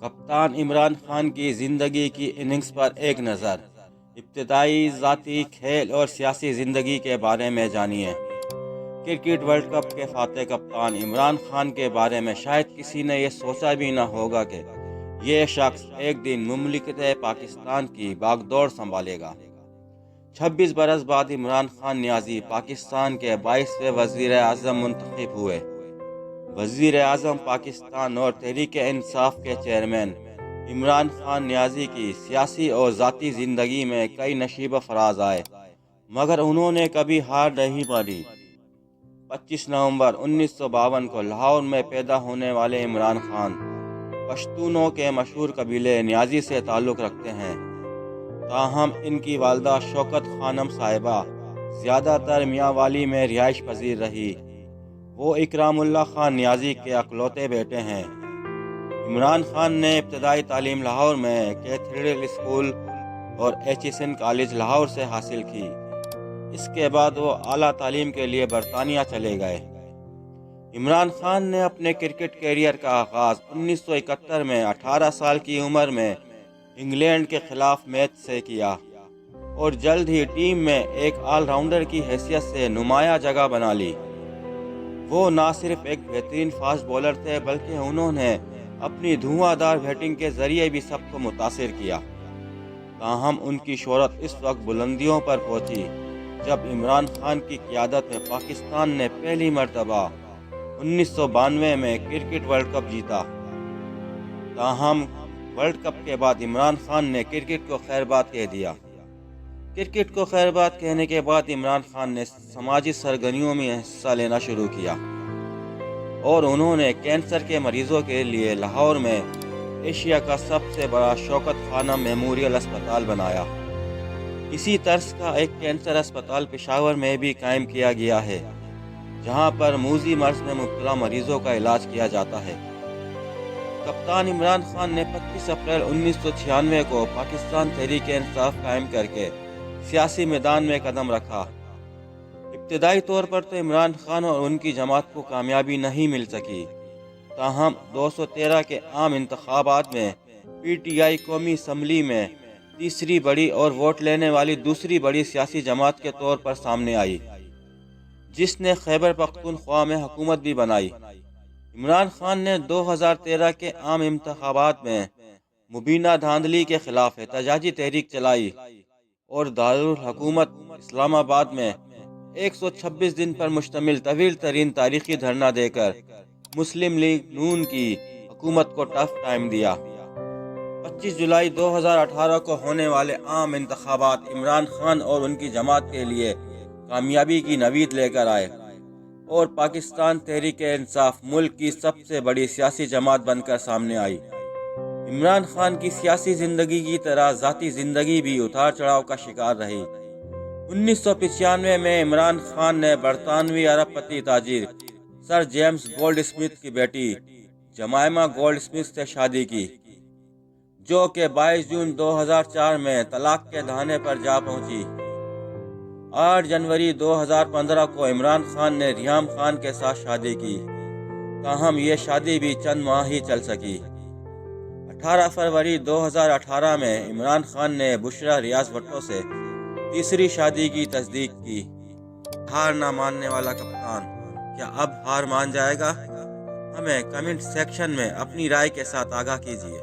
کپتان عمران خان کی زندگی کی اننگز پر ایک نظر۔ ابتدائی ذاتی، کھیل اور سیاسی زندگی کے بارے میں جانیے۔ کرکٹ ورلڈ کپ کے فاتح کپتان عمران خان کے بارے میں شاید کسی نے یہ سوچا بھی نہ ہوگا کہ یہ شخص ایک دن مملکت پاکستان کی باغ دوڑ سنبھالے گا۔ 26 برس بعد عمران خان نیازی پاکستان کے 22ویں وزیر اعظم منتخب ہوئے۔ وزیر اعظم پاکستان اور تحریک انصاف کے چیئرمین عمران خان نیازی کی سیاسی اور ذاتی زندگی میں کئی نشیب فراز آئے، مگر انہوں نے کبھی ہار نہیں مانی۔ 25 نومبر 1952 کو لاہور میں پیدا ہونے والے عمران خان پشتونوں کے مشہور قبیلے نیازی سے تعلق رکھتے ہیں، تاہم ان کی والدہ شوکت خانم صاحبہ زیادہ تر میاں والی میں رہائش پذیر رہی۔ وہ اکرام اللہ خان نیازی کے اکلوتے بیٹے ہیں۔ عمران خان نے ابتدائی تعلیم لاہور میں کیتھیڈرل اسکول اور ایچیسن کالج لاہور سے حاصل کی۔ اس کے بعد وہ اعلیٰ تعلیم کے لیے برطانیہ چلے گئے۔ عمران خان نے اپنے کرکٹ کیریئر کا آغاز 1971 میں 18 سال کی عمر میں انگلینڈ کے خلاف میچ سے کیا اور جلد ہی ٹیم میں ایک آل راؤنڈر کی حیثیت سے نمایاں جگہ بنا لی۔ وہ نہ صرف ایک بہترین فاسٹ بولر تھے بلکہ انہوں نے اپنی دھواں دار بیٹنگ کے ذریعے بھی سب کو متاثر کیا۔ تاہم ان کی شہرت اس وقت بلندیوں پر پہنچی جب عمران خان کی قیادت میں پاکستان نے پہلی مرتبہ 1992 میں کرکٹ ورلڈ کپ جیتا۔ تاہم ورلڈ کپ کے بعد عمران خان نے کرکٹ کو خیر بات کہہ دیا۔ کرکٹ کو خیر بات کہنے کے بعد عمران خان نے سماجی سرگرمیوں میں حصہ لینا شروع کیا اور انہوں نے کینسر کے مریضوں کے لیے لاہور میں ایشیا کا سب سے بڑا شوکت خانم میموریل اسپتال بنایا۔ اسی طرز کا ایک کینسر اسپتال پشاور میں بھی قائم کیا گیا ہے، جہاں پر موذی مرض میں مبتلا مریضوں کا علاج کیا جاتا ہے۔ کپتان عمران خان نے 25 اپریل 1996 کو پاکستان تحریک انصاف قائم کر کے سیاسی میدان میں قدم رکھا۔ ابتدائی طور پر تو عمران خان اور ان کی جماعت کو کامیابی نہیں مل سکی، تاہم 2013 کے عام انتخابات میں پی ٹی آئی قومی اسمبلی میں تیسری بڑی اور ووٹ لینے والی دوسری بڑی سیاسی جماعت کے طور پر سامنے آئی، جس نے خیبر پختونخوا میں حکومت بھی بنائی۔ عمران خان نے 2013 کے عام انتخابات میں مبینہ دھاندلی کے خلاف احتجاجی تحریک چلائی اور دارالحکومت اسلام آباد میں 126 دن پر مشتمل طویل ترین تاریخی دھرنا دے کر مسلم لیگ نون کی حکومت کو ٹف ٹائم دیا۔ 25 جولائی 2018 کو ہونے والے عام انتخابات عمران خان اور ان کی جماعت کے لیے کامیابی کی نوید لے کر آئے اور پاکستان تحریک انصاف ملک کی سب سے بڑی سیاسی جماعت بن کر سامنے آئی۔ عمران خان کی سیاسی زندگی کی طرح ذاتی زندگی بھی اتار چڑھاؤ کا شکار رہی۔ 1995 میں عمران خان نے برطانوی ارب پتی تاجر سر جیمز گولڈ اسمتھ کی بیٹی جمائما گولڈ اسمتھ سے شادی کی، جو کہ 22 جون 2004 میں طلاق کے دہانے پر جا پہنچی۔ 8 جنوری 2015 کو عمران خان نے ریحام خان کے ساتھ شادی کی، تاہم یہ شادی بھی چند ماہ ہی چل سکی۔ 18 فروری 2018 میں عمران خان نے بشرا ریاض بھٹو سے تیسری شادی کی تصدیق کی۔ ہار نہ ماننے والا کپتان کیا اب ہار مان جائے گا؟ ہمیں کمنٹ سیکشن میں اپنی رائے کے ساتھ آگاہ کیجیے۔